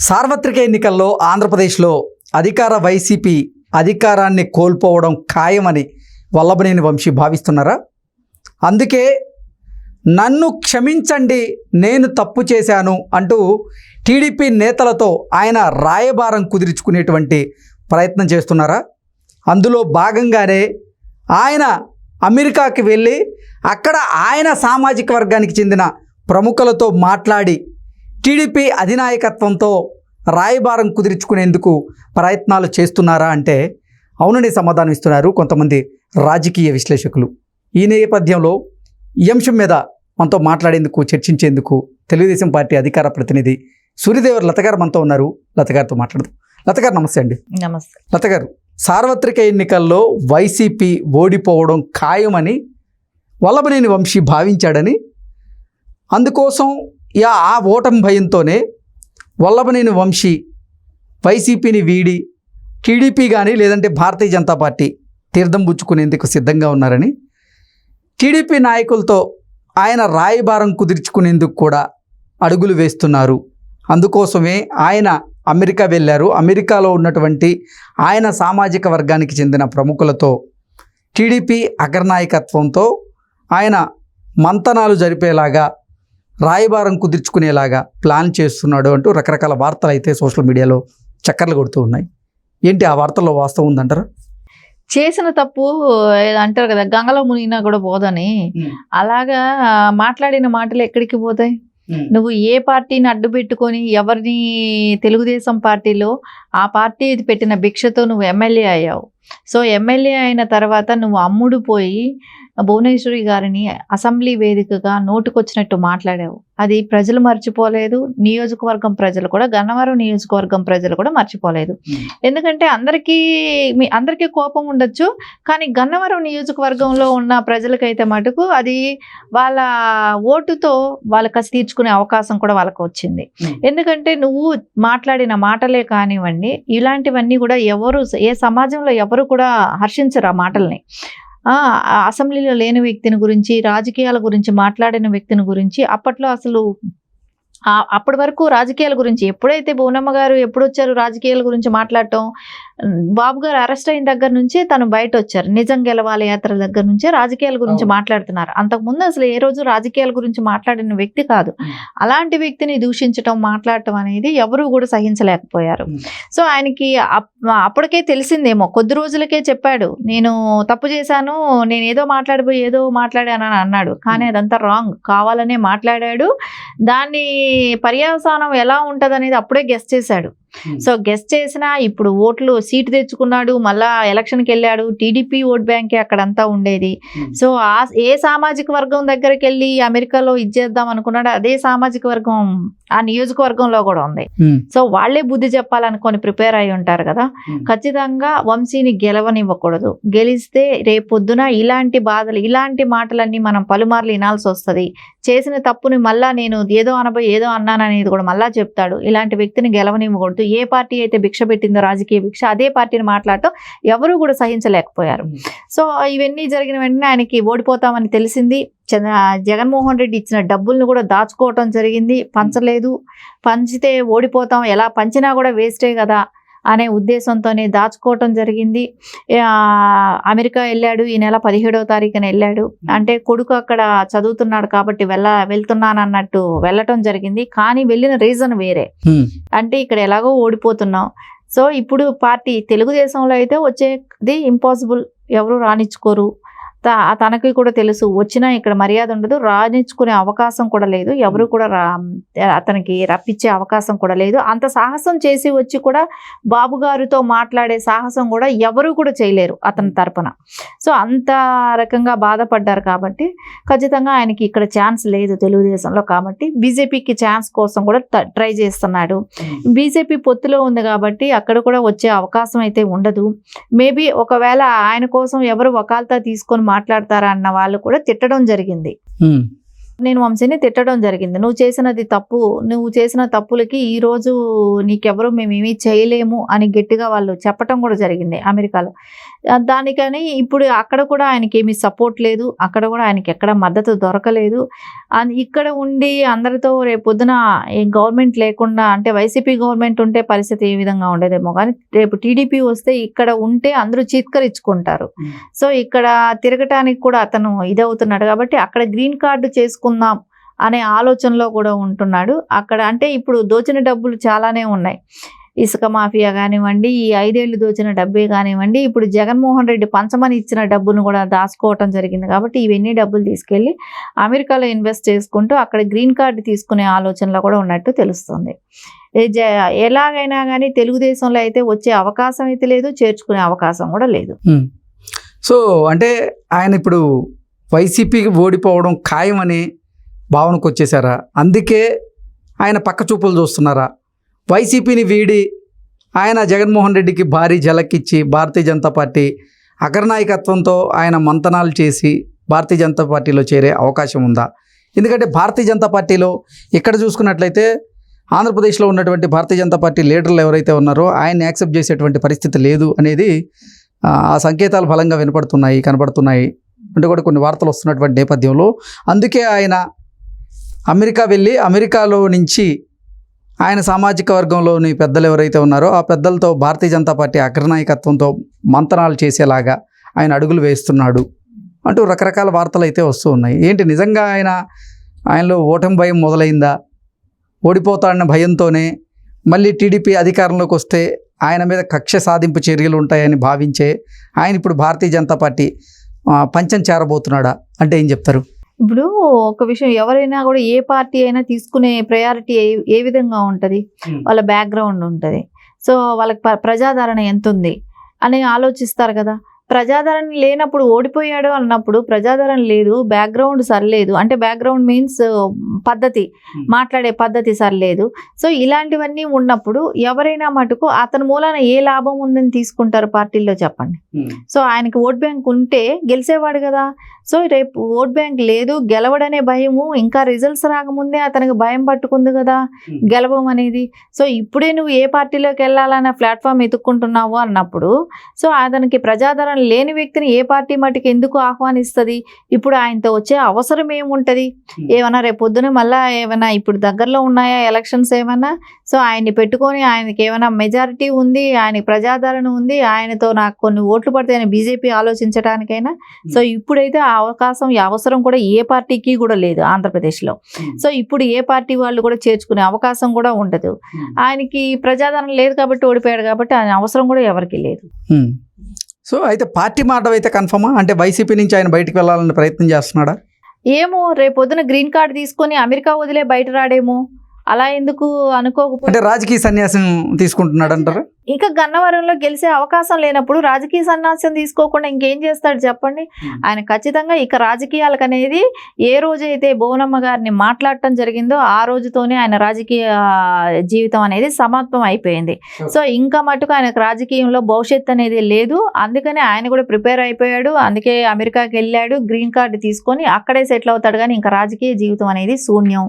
సార్వత్రిక ఎన్నికల్లో ఆంధ్రప్రదేశ్లో అధికార వైసీపీ అధికారాన్ని కోల్పోవడం ఖాయమని వల్లభనేని వంశీ భావిస్తున్నారా? అందుకే నన్ను క్షమించండి, నేను తప్పు చేశాను అంటూ టీడీపీ నేతలతో ఆయన రాయబారం కుదుర్చుకునేటువంటి ప్రయత్నం చేస్తున్నారా? అందులో భాగంగానే ఆయన అమెరికాకి వెళ్ళి అక్కడ ఆయన సామాజిక వర్గానికి చెందిన ప్రముఖులతో మాట్లాడి టీడీపీ అధినాయకత్వంతో రాయబారం కుదుర్చుకునేందుకు ప్రయత్నాలు చేస్తున్నారా అంటే అవునని సమాధానం ఇస్తున్నారు కొంతమంది రాజకీయ విశ్లేషకులు. ఈ నేపథ్యంలో ఈ అంశం మీద మనతో మాట్లాడేందుకు, చర్చించేందుకు తెలుగుదేశం పార్టీ అధికార ప్రతినిధి సూర్యదేవర్ లత గారు మనతో ఉన్నారు. లత గారితో మాట్లాడదాం. లత గారు నమస్తే అండి. నమస్తే. లత గారు, సార్వత్రిక ఎన్నికల్లో వైసీపీ ఓడిపోవడం ఖాయమని వల్లభనేని వంశీ భావించాడని, అందుకోసం ఆ ఓటమి భయంతోనే వల్లభనేని వంశీ వైసీపీని వీడి టీడీపీ కానీ లేదంటే భారతీయ జనతా పార్టీ తీర్థం పుచ్చుకునేందుకు సిద్ధంగా ఉన్నారని, టీడీపీ నాయకులతో ఆయన రాయబారం కుదుర్చుకునేందుకు కూడా అడుగులు వేస్తున్నారు. అందుకోసమే ఆయన అమెరికా వెళ్ళారు. అమెరికాలో ఉన్నటువంటి ఆయన సామాజిక వర్గానికి చెందిన ప్రముఖులతో టీడీపీ అగ్రనాయకత్వంతో ఆయన మంతనాలు జరిపేలాగా, రాయబారం కుదుర్చుకునేలాగా ప్లాన్ చేస్తున్నాడు అంటూ రకరకాల వార్తలు అయితే సోషల్ మీడియాలో చక్కర్లు కొడుతూ ఉన్నాయి. ఏంటి ఆ వార్తల్లో వాస్తవం ఉందంటారా? చేసిన తప్పు అంటారు కదా, గంగలో మునిగినా కూడా పోదని. అలాగా మాట్లాడిన మాటలు ఎక్కడికి పోతాయి? నువ్వు ఏ పార్టీని అడ్డు పెట్టుకొని ఎవరిని, తెలుగుదేశం పార్టీలో ఆ పార్టీ పెట్టిన భిక్షతో నువ్వు ఎమ్మెల్యే అయ్యావు. సో ఎమ్మెల్యే అయిన తర్వాత నువ్వు అమ్ముడు పోయి భువనేశ్వరి గారిని అసెంబ్లీ వేదికగా నోటుకొచ్చినట్టు మాట్లాడావు. అది ప్రజలు మర్చిపోలేదు, నియోజకవర్గం ప్రజలు కూడా, గన్నవరం నియోజకవర్గం ప్రజలు కూడా మర్చిపోలేదు. ఎందుకంటే అందరికీ కోపం ఉండొచ్చు, కానీ గన్నవరం నియోజకవర్గంలో ఉన్న ప్రజలకైతే మటుకు అది వాళ్ళ ఓటుతో వాళ్ళ కసి తీర్చుకునే అవకాశం కూడా వాళ్ళకు వచ్చింది. ఎందుకంటే నువ్వు మాట్లాడిన మాటలే కానివ్వండి, ఇలాంటివన్నీ కూడా ఏ సమాజంలో ఎవరు కూడా హర్షించరు ఆ మాటల్ని. అసెంబ్లీలో లేని వ్యక్తిని గురించి, రాజకీయాల గురించి మాట్లాడిన వ్యక్తిని గురించి అప్పట్లో అసలు అప్పటి వరకు రాజకీయాల గురించి ఎప్పుడైతే భువనమ్మ గారు ఎప్పుడు వచ్చారు రాజకీయాల గురించి మాట్లాడటం, బాబు గారు అరెస్ట్ అయిన దగ్గర నుంచే తను బయట వచ్చారు. నిజం గెలవాలి యాత్ర దగ్గర నుంచే రాజకీయాల గురించి మాట్లాడుతున్నారు. అంతకుముందు అసలు ఏ రోజు రాజకీయాల గురించి మాట్లాడిన వ్యక్తి కాదు. అలాంటి వ్యక్తిని దూషించటం, మాట్లాడటం అనేది ఎవరు కూడా సహించలేకపోయారు. సో ఆయనకి అప్పటికే తెలిసిందేమో, కొద్ది రోజులకే చెప్పాడు, నేను తప్పు చేశాను, నేను ఏదో మాట్లాడాను అని అన్నాడు. కానీ అదంతా రాంగ్, కావాలనే మాట్లాడాడు. దాన్ని పర్యవసానం ఎలా ఉంటది అనేది అప్పుడే గెస్ చేశాడు. సో గెస్ చేసినా ఇప్పుడు సీటు తెచ్చుకున్నాడు, మళ్ళా ఎలక్షన్కి వెళ్ళాడు. టీడీపీ ఓట్ బ్యాంకే అక్కడంతా ఉండేది. సో ఏ సామాజిక వర్గం దగ్గరికి వెళ్ళి అమెరికాలో ఇచ్చేద్దాం అనుకున్నాడు, అదే సామాజిక వర్గం ఆ నియోజకవర్గంలో కూడా ఉంది. సో వాళ్లే బుద్ధి చెప్పాలనుకొని ప్రిపేర్ అయి ఉంటారు కదా. ఖచ్చితంగా వంశీని గెలవనివ్వకూడదు. గెలిస్తే రేపొద్దున ఇలాంటి బాధలు, ఇలాంటి మాటలన్నీ మనం పలుమార్లు వినాల్సి వస్తుంది. చేసిన తప్పుని మళ్ళా నేను ఏదో అన్నాను అనేది కూడా మళ్ళా చెప్తాడు. ఇలాంటి వ్యక్తిని గెలవనివ్వకూడదు. ఏ పార్టీ అయితే భిక్ష పెట్టిందో, రాజకీయ భిక్ష, అదే పార్టీని మాట్లాడటం ఎవరు కూడా సహించలేకపోయారు. సో ఇవన్నీ జరిగిన వెంటనే ఆయనకి ఓడిపోతామని తెలిసింది. జగన్మోహన్ రెడ్డి ఇచ్చిన డబ్బుల్ని కూడా దాచుకోవటం జరిగింది. పంచలేదు, పంచితే ఓడిపోతాం, ఎలా పంచినా కూడా వేస్టే కదా అనే ఉద్దేశంతోనే దాచుకోవటం జరిగింది. అమెరికా వెళ్ళాడు, ఈ నెల 17వ తారీఖున వెళ్ళాడు. అంటే కొడుకు అక్కడ చదువుతున్నాడు కాబట్టి వెళ్తున్నాను అన్నట్టు వెళ్ళటం జరిగింది. కానీ వెళ్ళిన రీజన్ వేరే. అంటే ఇక్కడ ఎలాగో ఓడిపోతున్నాం, సో ఇప్పుడు పార్టీ తెలుగుదేశంలో అయితే వచ్చేది ఇంపాసిబుల్, ఎవరు రానిచ్చుకోరు. తనకి కూడా తెలుసు, వచ్చినా ఇక్కడ మర్యాద ఉండదు, రాణించుకునే అవకాశం కూడా లేదు, ఎవరు కూడా అతనికి రప్పించే అవకాశం కూడా లేదు. అంత సాహసం చేసి వచ్చి కూడా బాబు గారితో మాట్లాడే సాహసం కూడా ఎవరు కూడా చేయలేరు అతని తరపున. సో అంత రకంగా బాధపడ్డారు కాబట్టి ఖచ్చితంగా ఆయనకి ఇక్కడ ఛాన్స్ లేదు తెలుగుదేశంలో. కాబట్టి బీజేపీకి ఛాన్స్ కోసం కూడా ట్రై చేస్తున్నాడు. బీజేపీ పొత్తులో ఉంది కాబట్టి అక్కడ కూడా వచ్చే అవకాశం అయితే ఉండదు. మేబీ ఒకవేళ ఆయన కోసం ఎవరు వకాల్తా తీసుకొని మాట్లాడతారా అన్న వాళ్ళు కూడా తిట్టడం జరిగింది. నేను వంశీని తిట్టడం జరిగింది. నువ్వు చేసినది తప్పు, నువ్వు చేసిన తప్పులకి ఈరోజు నీకెవరు మేమేమీ చేయలేము అని గట్టిగా వాళ్ళు చెప్పటం కూడా జరిగింది అమెరికాలో. దానికని ఇప్పుడు అక్కడ కూడా ఆయనకి ఏమీ సపోర్ట్ లేదు, అక్కడ కూడా ఆయనకి ఎక్కడ మద్దతు దొరకలేదు. ఇక్కడ ఉండి అందరితో రేపు పొద్దున గవర్నమెంట్ లేకుండా, అంటే వైసీపీ గవర్నమెంట్ ఉంటే పరిస్థితి ఏ విధంగా ఉండేదేమో, కానీ రేపు టీడీపీ వస్తే ఇక్కడ ఉంటే అందరూ చీత్కరించుకుంటారు. సో ఇక్కడ తిరగటానికి కూడా అతను ఇదవుతున్నాడు కాబట్టి అక్కడ గ్రీన్ కార్డు చేసుకుందాం అనే ఆలోచనలో కూడా ఉంటున్నాడు. అక్కడ అంటే ఇప్పుడు దోచిన డబ్బులు చాలానే ఉన్నాయి. ఇసుక మాఫియా కానివ్వండి, ఈ 5 ఏళ్ళు దోచిన డబ్బే కానివ్వండి, ఇప్పుడు జగన్మోహన్ రెడ్డి పంచమని ఇచ్చిన డబ్బును కూడా దాచుకోవటం జరిగింది. కాబట్టి ఇవన్నీ డబ్బులు తీసుకెళ్ళి అమెరికాలో ఇన్వెస్ట్ చేసుకుంటూ అక్కడ గ్రీన్ కార్డు తీసుకునే ఆలోచనలో కూడా ఉన్నట్టు తెలుస్తుంది. ఎలాగైనా కానీ తెలుగుదేశంలో అయితే వచ్చే అవకాశం అయితే లేదు, చేర్చుకునే అవకాశం కూడా లేదు. సో అంటే ఆయన ఇప్పుడు వైసీపీకి ఓడిపోవడం ఖాయమని భావనకు వచ్చేసారా? అందుకే ఆయన పక్క చూపులు చూస్తున్నారా? వైసీపీని వీడి ఆయన జగన్మోహన్ రెడ్డికి భారీ జలకిచ్చి భారతీయ జనతా పార్టీ అగ్రనాయకత్వంతో ఆయన మంతనాలు చేసి భారతీయ జనతా పార్టీలో చేరే అవకాశం ఉందా? ఎందుకంటే భారతీయ జనతా పార్టీలో ఇక్కడ చూసుకున్నట్లయితే ఆంధ్రప్రదేశ్లో ఉన్నటువంటి భారతీయ జనతా పార్టీ లీడర్లు ఎవరైతే ఉన్నారో ఆయన్ని యాక్సెప్ట్ చేసేటువంటి పరిస్థితి లేదు అనేది ఆ సంకేతాలు బలంగా కనబడుతున్నాయి అంటే కూడా కొన్ని వార్తలు వస్తున్నటువంటి నేపథ్యంలో అందుకే ఆయన అమెరికా వెళ్ళి అమెరికాలో నుంచి ఆయన సామాజిక వర్గంలోని పెద్దలు ఎవరైతే ఉన్నారో ఆ పెద్దలతో భారతీయ జనతా పార్టీ అగ్రనాయకత్వంతో మంతనాలు చేసేలాగా ఆయన అడుగులు వేస్తున్నాడు అంటూ రకరకాల వార్తలు అయితే వస్తూ ఉన్నాయి. ఏంటి నిజంగా ఆయనలో ఓటమి భయం మొదలైందా? ఓడిపోతాడన్న భయంతోనే మళ్ళీ టీడీపీ అధికారంలోకి వస్తే ఆయన మీద కక్ష సాధింపు చర్యలు ఉంటాయని భావించే ఆయన ఇప్పుడు భారతీయ జనతా పార్టీ పంచం చేరబోతున్నాడా అంటే ఏం చెప్తారు? ఇప్పుడు ఒక విషయం, ఎవరైనా కూడా ఏ పార్టీ అయినా తీసుకునే ప్రయారిటీ ఏ విధంగా ఉంటుంది, వాళ్ళ బ్యాక్గ్రౌండ్ ఉంటుంది. సో వాళ్ళకి ప్రజాదరణ ఎంత ఉంది అని ఆలోచిస్తారు కదా. ప్రజాదరణ లేనప్పుడు ఓడిపోయాడు అన్నప్పుడు ప్రజాదరణ లేదు, బ్యాక్గ్రౌండ్ సరిలేదు, అంటే బ్యాక్గ్రౌండ్ మీన్స్ పద్ధతి, మాట్లాడే పద్ధతి సరిలేదు. సో ఇలాంటివన్నీ ఉన్నప్పుడు ఎవరైనా మటుకు అతని మూలాన ఏ లాభం ఉందని తీసుకుంటారు పార్టీల్లో చెప్పండి. సో ఆయనకి ఓట్ బ్యాంక్ ఉంటే గెలిచేవాడు కదా. సో రేపు ఓట్ బ్యాంక్ లేదు, గెలవడనే భయము, ఇంకా రిజల్ట్స్ రాకముందే అతనికి భయం పట్టుకుంది కదా గెలవం అనేది. సో ఇప్పుడే నువ్వు ఏ పార్టీలోకి వెళ్ళాలన్న ప్లాట్ఫామ్ ఎత్తుక్కుంటున్నావు అన్నప్పుడు సో అతనికి ప్రజాదరణ లేని వ్యక్తిని ఏ పార్టీ మటుకు ఎందుకు ఆహ్వానిస్తుంది? ఇప్పుడు ఆయనతో వచ్చే అవసరం ఏముంటుంది? ఏమన్నా రేపు పొద్దున మళ్ళీ ఏమైనా ఇప్పుడు దగ్గరలో ఉన్నాయా ఎలక్షన్స్ ఏమన్నా? సో ఆయన్ని పెట్టుకొని ఆయనకి ఏమైనా మెజారిటీ ఉంది, ఆయనకి ప్రజాదరణ ఉంది, ఆయనతో నాకు కొన్ని ఓట్లు పడతాయని బీజేపీ ఆలోచించడానికైనా సో ఇప్పుడైతే ఆ అవకాశం అవసరం కూడా ఏ పార్టీకి కూడా లేదు ఆంధ్రప్రదేశ్లో. సో ఇప్పుడు ఏ పార్టీ వాళ్ళు కూడా చేర్చుకునే అవకాశం కూడా ఉండదు. ఆయనకి ప్రజాదరణ లేదు కాబట్టి ఓడిపోయాడు కాబట్టి ఆయన అవసరం కూడా ఎవరికి లేదు. సో అయితే పార్టీ మాట అయితే కన్ఫర్మా? అంటే వైసీపీ నుంచి ఆయన బయటకు వెళ్ళాలని ప్రయత్నం చేస్తున్నాడా? ఏమో, రేపు పొద్దున గ్రీన్ కార్డు తీసుకొని అమెరికా వదిలే బయట రాడేమో, అలా ఎందుకు అనుకోకపోతే. అంటే రాజకీయ సన్యాసం తీసుకుంటున్నాడు అంటారు. ఇంకా గన్నవరంలో గెలిచే అవకాశం లేనప్పుడు రాజకీయ సన్యాసం తీసుకోకుండా ఇంకేం చేస్తాడు చెప్పండి. ఆయన ఖచ్చితంగా ఇక రాజకీయాలకు అనేది ఏ రోజైతే భువనమ్మ గారిని మాట్లాడటం జరిగిందో ఆ రోజుతోనే ఆయన రాజకీయ జీవితం అనేది సమాప్తం అయిపోయింది. సో ఇంకా మటుకు ఆయనకు రాజకీయంలో భవిష్యత్తు అనేది లేదు. అందుకనే ఆయన కూడా ప్రిపేర్ అయిపోయాడు. అందుకే అమెరికాకి వెళ్ళాడు, గ్రీన్ కార్డు తీసుకొని అక్కడే సెటిల్ అవుతాడు. కానీ ఇంకా రాజకీయ జీవితం అనేది శూన్యం.